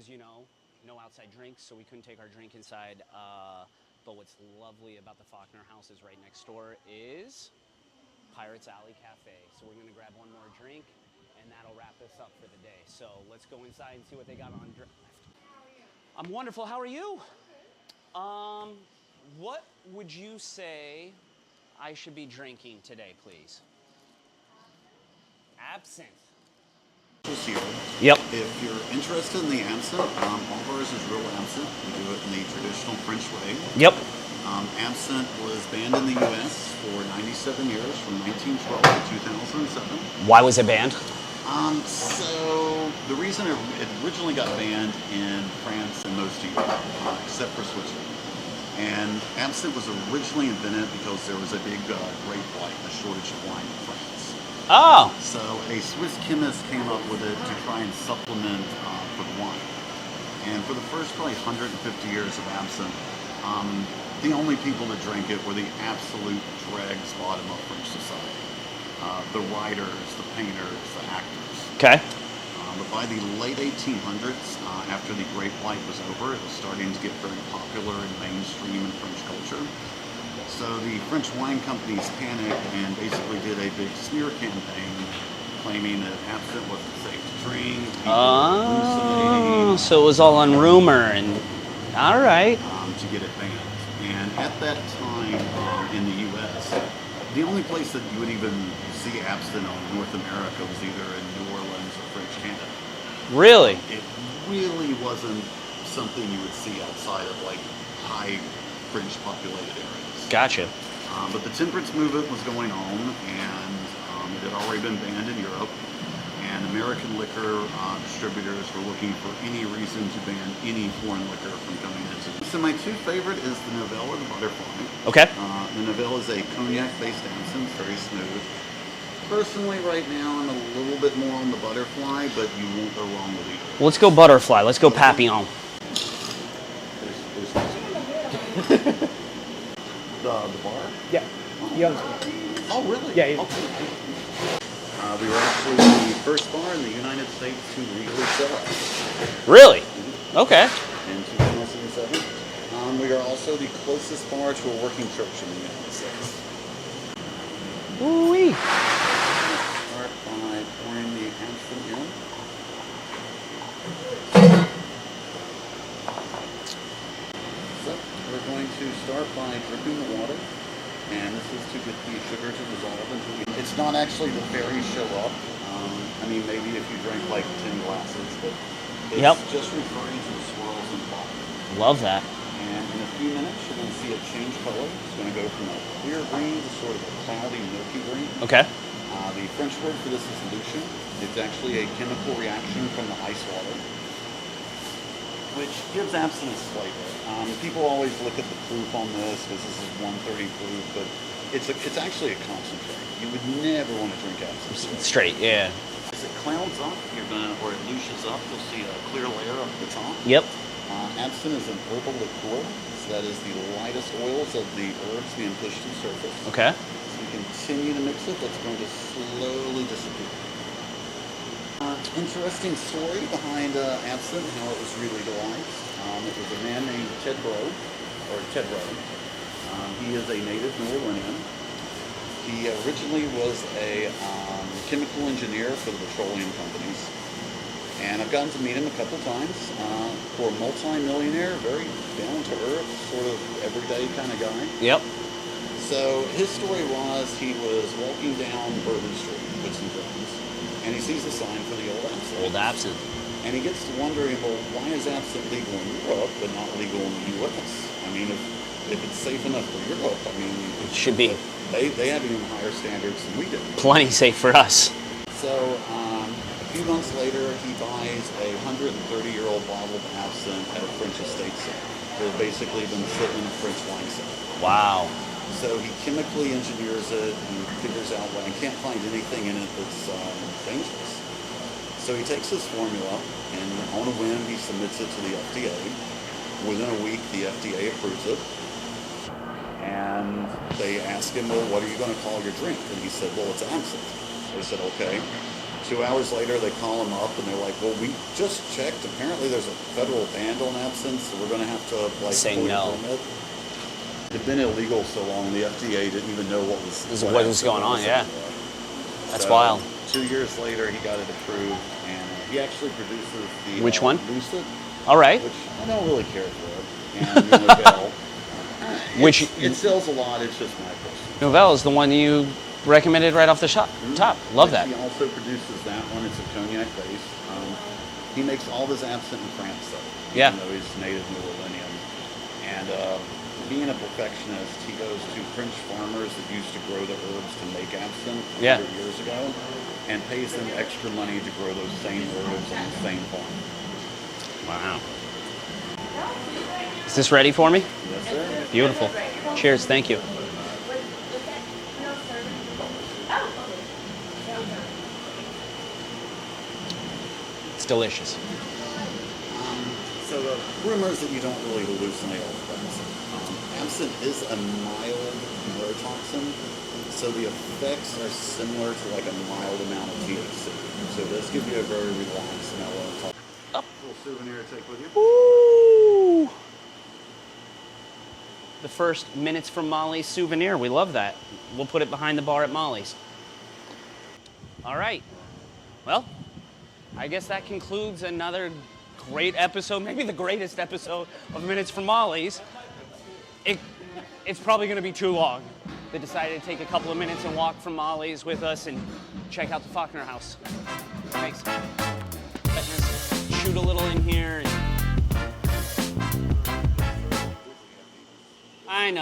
as you know, no outside drinks, so we couldn't take our drink inside. But what's lovely about the Faulkner House is right next door is Pirates Alley Cafe. So we're gonna grab one more drink, and that'll wrap us up for the day. So let's go inside and see what they got on draft. I'm wonderful. How are you? What would you say I should be drinking today, please? Absinthe. Here. Yep. If you're interested in the absinthe, all of ours is real absinthe. We do it in the traditional French way. Yep. Absinthe was banned in the U.S. for 97 years, from 1912 to 2007. Why was it banned? So the reason it originally got banned in France and most of Europe, except for Switzerland. And absinthe was originally invented because there was a big grape wine, a shortage of wine in France. Oh. So a Swiss chemist came up with it to try and supplement for the wine. And for the first probably 150 years of absinthe, the only people that drank it were the absolute dregs bottom of French society. The writers, the painters, the actors. Okay. But by the late 1800s, after the Great White was over, it was starting to get very popular and mainstream in French culture. So the French wine companies panicked and basically did a big smear campaign claiming that absinthe wasn't safe to drink. Oh, so it was all on rumor and all right. To get it banned. And at that time in the U.S., the only place that you would even see absinthe on North America was either in New Orleans or French Canada. Really? It really wasn't something you would see outside of like high French populated areas. Gotcha. But the temperance movement was going on, and it had already been banned in Europe. And American liquor distributors were looking for any reason to ban any foreign liquor from coming into. So my two favorite is the Novella and the Butterfly. Okay. The Novella is a cognac-based absinthe, very smooth. Personally, right now, I'm a little bit more on the Butterfly, but you won't go wrong with either. Well, let's go Butterfly. Let's go Papillon. The bar? Yeah. Oh, really? Yeah. Okay. We were actually the first bar in the United States to legally sell it. Really? Okay. In 2007. We are also the closest bar to a working church in the United States. Ooh-wee. Start by pouring the absinthe in. So we're going to start by dripping the water. And this is to get the sugar to dissolve into it. It's not actually the berries show up. I mean, maybe if you drank like 10 glasses, but it's just referring to the swirls in the bottom. Love that. And in a few minutes, you're going to see it change color. It's going to go from a clear green to sort of a cloudy, milky green. Okay. The French word for this is lution. It's actually a chemical reaction from the ice water, which gives absinthe its flavor. People always look at the proof on this because this is 130 proof, but it's actually a concentrate. You would never want to drink absinthe Straight, yeah. As it clouds up, or it lushes up, you'll see a clear layer up the top. Yep. Absinthe is an herbal liqueur, so that is the lightest oils of the herbs being pushed to the surface. Okay. So you continue to mix it, that's going to slowly disappear. Interesting story behind absinthe, how it was really devised. It was a man named Ted Rowe. He is a native New Orleanian. He originally was a chemical engineer for the petroleum companies. And I've gotten to meet him a couple times. For a multi-millionaire, very down-to-earth, sort of everyday kind of guy. Yep. So his story was he was walking down Bourbon Street with some friends, and he sees a sign for the old absinthe. Old absinthe. And he gets to wondering, well, why is absinthe legal in Europe but not legal in the U.S.? I mean, if it's safe enough for Europe, I mean, it should be. They have even higher standards than we do. Plenty safe for us. So a few months later, he buys a 130-year-old bottle of absinthe at a French estate sale. It had basically been sitting in a French wine cellar. Wow. So he chemically engineers it and figures out and can't find anything in it that's dangerous. So he takes his formula and on a whim he submits it to the FDA. Within a week the FDA approves it. And they ask him, well, what are you going to call your drink? And he said, well, it's absinthe. They said, okay. Do 2 hours later, they call them up and they're like, well, we just checked. Apparently there's a federal ban on absinthe, so we're going to have to like say pull your no. permit. It had been illegal so long, the FDA didn't even know what was going on, yeah. That's So, wild. 2 years later, he got it approved, and he actually produces the Which one? Lucid, All right. which I don't really care for. And the Novell. Which it sells a lot. It's just my personal. Novell is the one you recommended right off the top. Love that. He also produces that one. It's a cognac base. He makes all his absinthe in France, though. Yeah. Even though he's native New Orleanian. And being a perfectionist, he goes to French farmers that used to grow the herbs to make absinthe 100 years ago, and pays them extra money to grow those same herbs on the same farm. Wow. Is this ready for me? Yes, sir. Beautiful. Cheers. Thank you. It's delicious. So the rumor is that you don't really hallucinate all the absinthe. Absinthe is a mild neurotoxin, so the effects are similar to like a mild amount of THC. So it does give you a very relaxed, mellow. Little souvenir to take with you. Ooh. The first Minutes from Molly's souvenir. We love that. We'll put it behind the bar at Molly's. All right. Well, I guess that concludes another great episode, maybe the greatest episode of Minutes from Molly's. It's probably going to be too long. They decided to take a couple of minutes and walk from Molly's with us and check out the Faulkner House. Thanks. Letting us shoot a little in here. I know.